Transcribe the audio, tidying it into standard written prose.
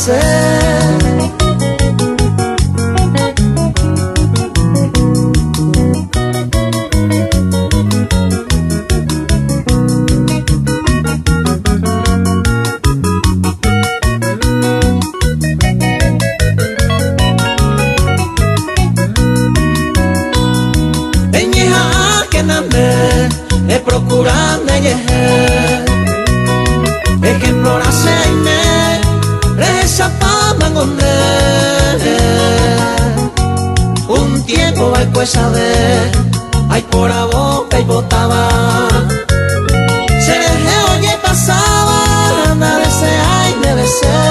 ser. E procurarme llegar ejemplo la seine reza pa mangoné un tiempo hay pues saber hay por la boca y botaba se dejé oye pasaba a veces ay me besé.